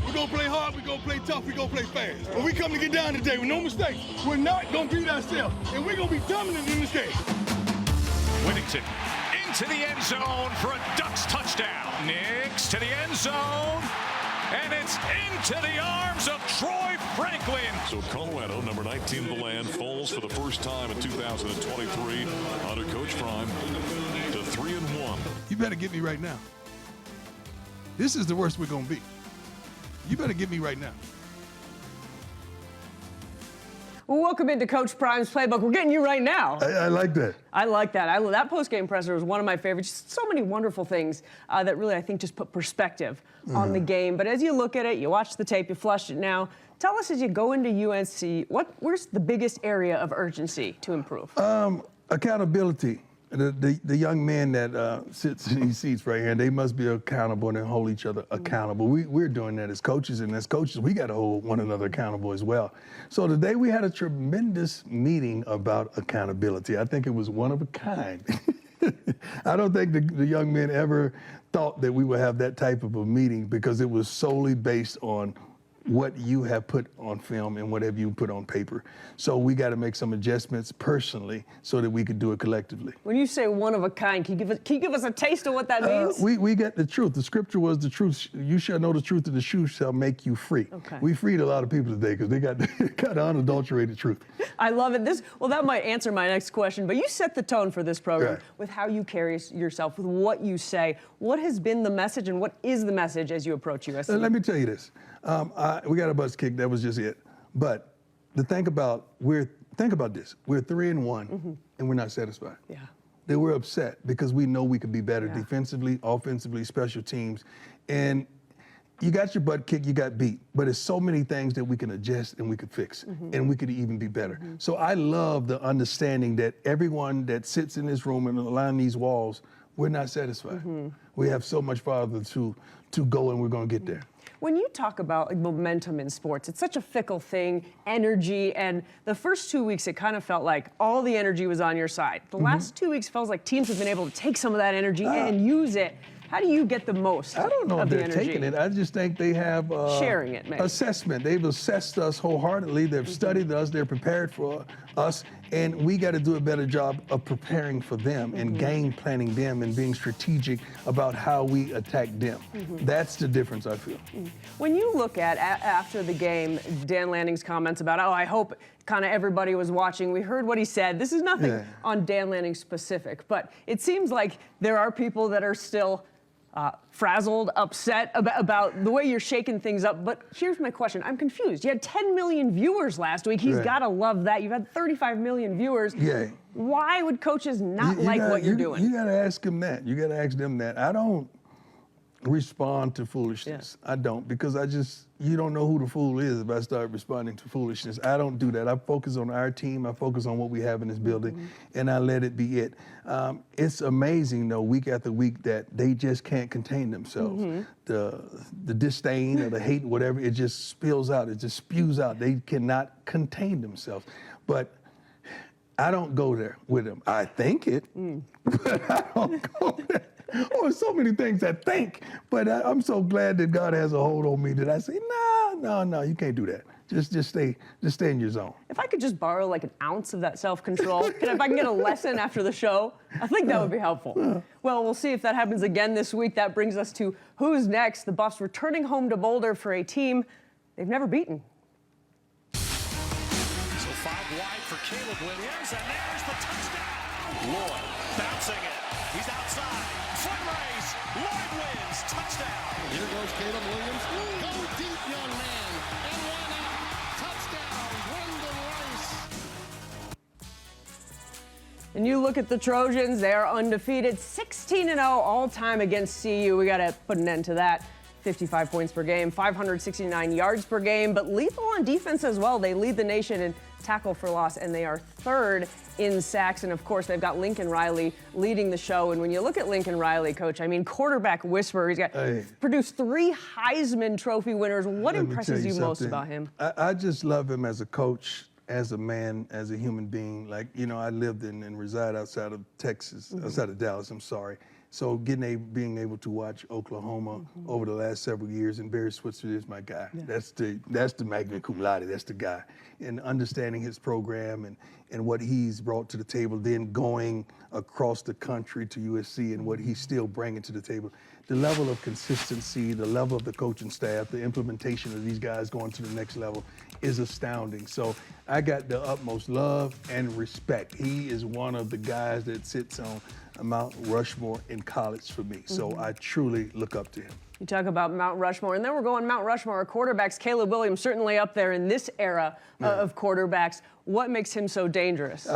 We're going to play hard, we're going to play tough, we're going to play fast. But we come to get down today with no mistakes. We're not going to beat ourselves, and we're going to be dominant in this game. Whittington into the end zone for a Ducks touchdown. Nix to the end zone, and it's into the arms of Troy Franklin. So Colorado, number 19 in the land, falls for the first time in 2023 under Coach Prime to 3-1. You better get me right now. This is the worst we're going to be. You better get me right now. Well, welcome into Coach Prime's Playbook. We're getting you right now. I like that. I like that. That post-game presser was one of my favorites. Just so many wonderful things that really, I think, just put perspective on the game. But as you look at it, you watch the tape, you flushed it now. Tell us as you go into UNC, where's the biggest area of urgency to improve? Accountability. The young men that sits in these seats right here, they must be accountable and hold each other accountable. We're doing that as coaches, and as coaches, we got to hold one another accountable as well. So today we had a tremendous meeting about accountability. I think it was one of a kind. I don't think the young men ever thought that we would have that type of a meeting because it was solely based on what you have put on film and whatever you put on paper. So we got to make some adjustments personally so that we could do it collectively. When you say one of a kind, can you give us a taste of what that means? We get the truth. The scripture was the truth. You shall know the truth, and the truth shall make you free. Okay. We freed a lot of people today because they got unadulterated truth. I love it. That might answer my next question, but you set the tone for this program Right. with how you carry yourself, with what you say. What has been the message, and what is the message as you approach USC? Let me tell you this. We got a bus kick. That was just it. But think about this. We're 3-1, and we're not satisfied. Yeah. They were upset because we know we could be better defensively, offensively, special teams. And you got your butt kicked, you got beat. But there's so many things that we can adjust and we could fix, and we could even be better. So I love the understanding that everyone that sits in this room and around these walls, we're not satisfied. We have so much farther to go, and we're going to get there. When you talk about momentum in sports, it's such a fickle thing, energy, and the first 2 weeks, it kind of felt like all the energy was on your side. The last 2 weeks feels like teams have been able to take some of that energy and use it. How do you get the most I don't know of if the they're energy? taking it. I just think they have sharing it, maybe. Assessment. They've assessed us wholeheartedly. They've studied us. They're prepared for us. And we got to do a better job of preparing for them and game planning them and being strategic about how we attack them. That's the difference, I feel. When you look at, after the game, Dan Lanning's comments about, I hope kind of everybody was watching. We heard what he said. This is nothing on Dan Lanning specific, but it seems like there are people that are still frazzled, upset about the way you're shaking things up. But here's my question. I'm confused. You had 10 million viewers last week. He's got to love that. You've had 35 million viewers. Yeah. Why would coaches not like what you're doing? You got to ask them that. You got to ask them that. I don't respond to foolishness. I don't, because you don't know who the fool is if I start responding to foolishness. I don't do that. I focus on our team. I focus on what we have in this building, and I let it be it. It's amazing, though, week after week that they just can't contain themselves. The disdain or the hate, whatever, it just spills out. It just spews out. They cannot contain themselves. But I don't go there with them. I think it, but I don't go there. Oh, so many things I think, but I'm so glad that God has a hold on me that I say, no, you can't do that. Just stay in your zone. If I could just borrow like an ounce of that self-control, if I can get a lesson after the show, I think that would be helpful. Well, we'll see if that happens again this week. That brings us to who's next. The Buffs returning home to Boulder for a team they've never beaten. So 5 wide for Caleb Williams, and there's the touchdown. Lloyd bouncing it. He's outside. Foot race. Lloyd wins. Touchdown. Here goes Caleb Williams. Go deep, young man. And one out. Touchdown. Brendan Rice. And you look at the Trojans, they are undefeated, 16-0 all-time against CU. We got to put an end to that. 55 points per game, 569 yards per game, but lethal on defense as well. They lead the nation in tackle for loss, and they are third in sacks. And of course, they've got Lincoln Riley leading the show. And when you look at Lincoln Riley, Coach, I mean, quarterback whisperer. He's got produced 3 Heisman Trophy winners. What impresses you most about him? I just love him as a coach, as a man, as a human being. Like, I lived and reside outside of Texas, outside of Dallas, I'm sorry. So being able to watch Oklahoma over the last several years, and Barry Switzer is my guy. Yeah. That's the magna cum laude. That's the guy. And understanding his program and what he's brought to the table, then going across the country to USC and what he's still bringing to the table. The level of consistency, the level of the coaching staff, the implementation of these guys going to the next level is astounding. So I got the utmost love and respect. He is one of the guys that sits on Mount Rushmore in college for me. So I truly look up to him. You talk about Mount Rushmore, and then we're going Mount Rushmore of quarterbacks. Caleb Williams certainly up there in this era of quarterbacks. What makes him so dangerous?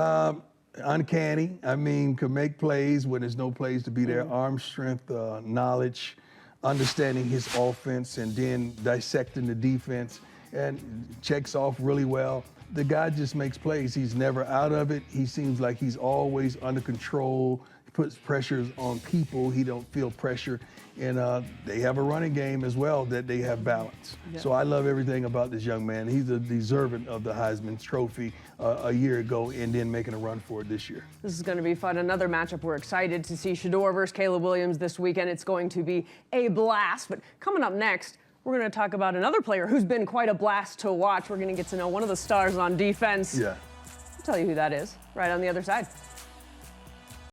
Uncanny. I mean, could make plays when there's no plays to be there. Arm strength, knowledge, understanding his offense, and then dissecting the defense, and checks off really well. The guy just makes plays. He's never out of it. He seems like he's always under control. He puts pressures on people. He don't feel pressure. And they have a running game as well that they have balance. Yeah. So I love everything about this young man. He's a deserving of the Heisman Trophy a year ago and then making a run for it this year. This is going to be fun. Another matchup we're excited to see. Shedeur versus Caleb Williams this weekend. It's going to be a blast. But coming up next, we're going to talk about another player who's been quite a blast to watch. We're going to get to know one of the stars on defense. Yeah. I'll tell you who that is right on the other side.